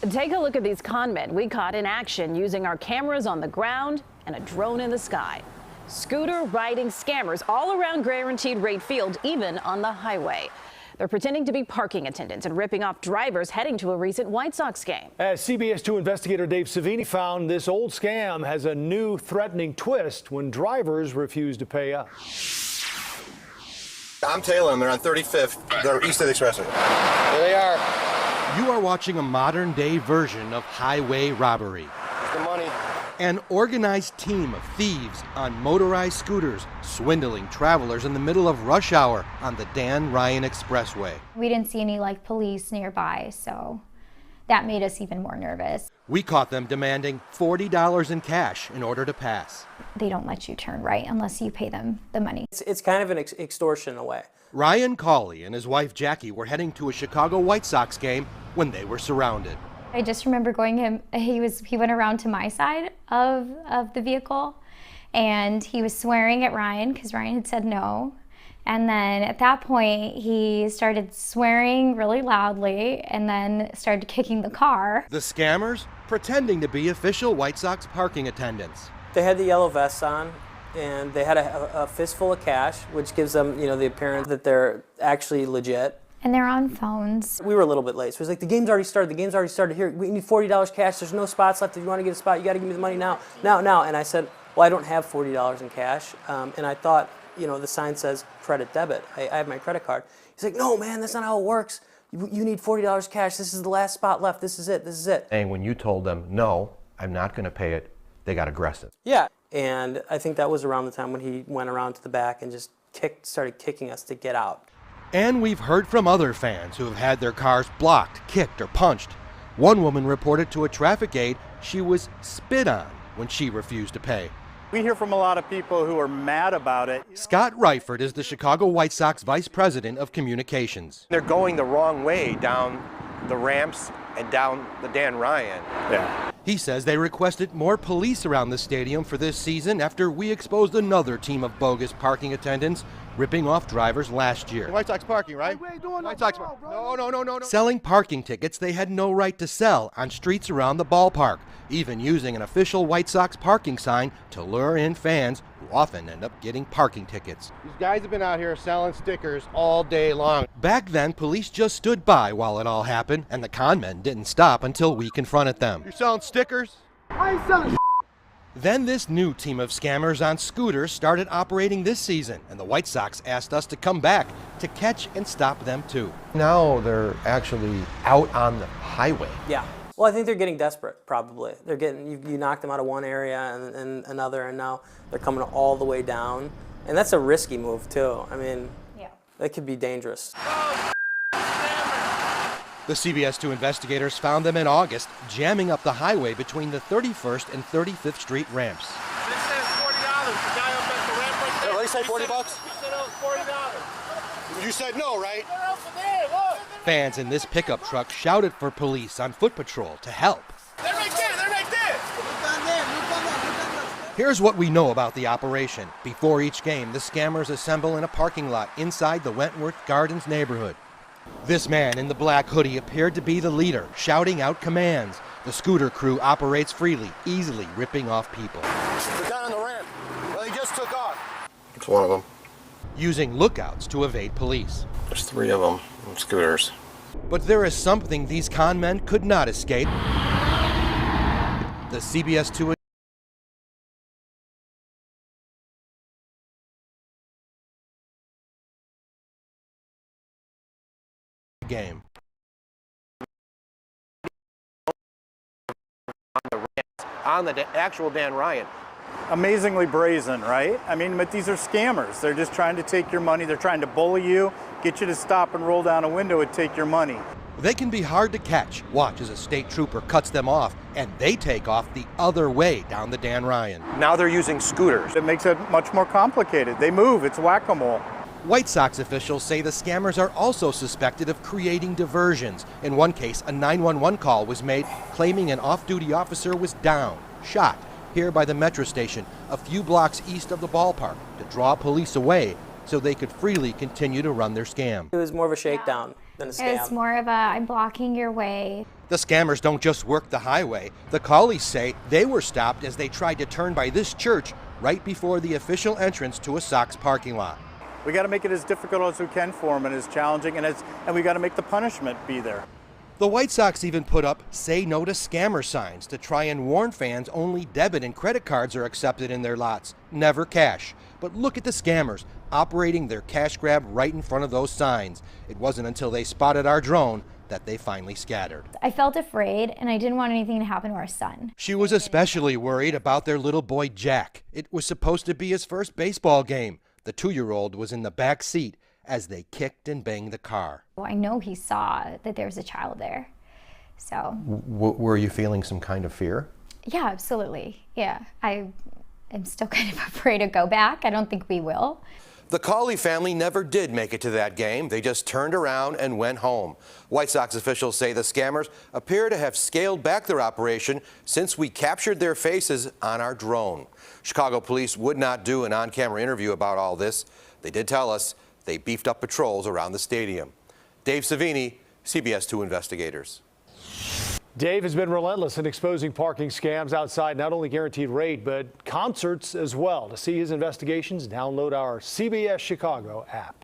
Take a look at these con men we caught in action using our cameras on the ground and a drone in the sky. Scooter riding scammers all around guaranteed rate field, even on the highway. They're pretending to be parking attendants and ripping off drivers heading to a recent White Sox game. As CBS 2 investigator Dave Savini found, this old scam has a new threatening twist when drivers refuse to pay up. I'm Taylor, and they're on 35th. They're east of the expressway. There they are. You are watching a modern-day version of highway robbery. Here's the money. An organized team of thieves on motorized scooters swindling travelers in the middle of rush hour on the Dan Ryan Expressway. We didn't see any police nearby, so that made us even more nervous. We caught them demanding $40 in cash in order to pass. They don't let you turn right unless you pay them the money. It's kind of an extortion in a way. Ryan Cawley and his wife Jackie were heading to a Chicago White Sox game when they were surrounded. I just remember he went around to my side of the vehicle, and he was swearing at Ryan because Ryan had said no. And then at that point, he started swearing really loudly and then started kicking the car. The scammers pretending to be official White Sox parking attendants. They had the yellow vests on, and they had a fistful of cash, which gives them, the appearance that they're actually legit. And they're on phones. We were a little bit late, so it was like, the game's already started. Here, we need $40 cash. There's no spots left. If you want to get a spot, you got to give me the money now. And I said, well, I don't have $40 in cash. And I thought, the sign says credit debit. I have my credit card. He's like, no, man, that's not how it works. You need $40 cash. This is the last spot left. This is it. And when you told them, no, I'm not going to pay it, they got aggressive. Yeah, and I think that was around the time when he went around to the back and just started kicking us to get out. And we've heard from other fans who have had their cars blocked, kicked, or punched. One woman reported to a traffic aide she was spit on when she refused to pay. We hear from a lot of people who are mad about it. Scott Reifert is the Chicago White Sox Vice President of Communications. They're going the wrong way down the ramps and down the Dan Ryan. Yeah. He says they requested more police around the stadium for this season after we exposed another team of bogus parking attendants ripping off drivers last year. White Sox parking, right? We ain't doing White Sox No. Selling parking tickets they had no right to sell on streets around the ballpark, even using an official White Sox parking sign to lure in fans who often end up getting parking tickets. These guys have been out here selling stickers all day long. Back then, police just stood by while it all happened, and the con men didn't stop until we confronted them. You're selling stickers? I ain't selling. Then this new team of scammers on scooters started operating this season, and the White Sox asked us to come back to catch and stop them too. Now they're actually out on the highway. Yeah. Well, I think they're getting desperate, probably. They're getting, you knocked them out of one area and another, and now they're coming all the way down. And that's a risky move, too. I mean, yeah, that could be dangerous. The CBS 2 investigators found them in August, jamming up the highway between the 31st and 35th Street ramps. This says $40. The guy up at the ramp right there. They say $40? He said it was $40. You said no, right? Fans in this pickup truck shouted for police on foot patrol to help. They're right there. They're right there. Here's what we know about the operation. Before each game, the scammers assemble in a parking lot inside the Wentworth Gardens neighborhood. This man in the black hoodie appeared to be the leader, shouting out commands. The scooter crew operates freely, easily ripping off people. They're down on the ramp. Well, he just took off. It's one of them. Using lookouts to evade police. There's 3 of them, scooters. But there is something these con men could not escape. The CBS 2 game. On the actual Dan Ryan. Amazingly brazen, right? I mean, but these are scammers. They're just trying to take your money. They're trying to bully you, get you to stop and roll down a window and take your money. They can be hard to catch. Watch as a state trooper cuts them off, and they take off the other way down the Dan Ryan. Now they're using scooters. It makes it much more complicated. They move. It's whack-a-mole. White Sox officials say the scammers are also suspected of creating diversions. In one case, a 911 call was made claiming an off-duty officer was down, shot, here by the metro station, a few blocks east of the ballpark, to draw police away so they could freely continue to run their scam. It was more of a shakedown than a scam. It's more of a, I'm blocking your way. The scammers don't just work the highway. The Collies say they were stopped as they tried to turn by this church right before the official entrance to a Sox parking lot. We got to make it as difficult as we can for them and as challenging, and we got to make the punishment be there. The White Sox even put up "Say No to Scammer" signs to try and warn fans only debit and credit cards are accepted in their lots, never cash. But look at the scammers operating their cash grab right in front of those signs. It wasn't until they spotted our drone that they finally scattered. I felt afraid, and I didn't want anything to happen to our son. She was especially worried about their little boy Jack. It was supposed to be his first baseball game. The 2-year-old was in the back seat as they kicked and banged the car. I know he saw that there was a child there, so. Were you feeling some kind of fear? Yeah, absolutely. Yeah, I am still kind of afraid to go back. I don't think we will. The Collie family never did make it to that game. They just turned around and went home. White Sox officials say the scammers appear to have scaled back their operation since we captured their faces on our drone. Chicago police would not do an on-camera interview about all this. They did tell us they beefed up patrols around the stadium. Dave Savini, CBS 2 Investigators. Dave has been relentless in exposing parking scams outside not only Guaranteed Rate, but concerts as well. To see his investigations, download our CBS Chicago app.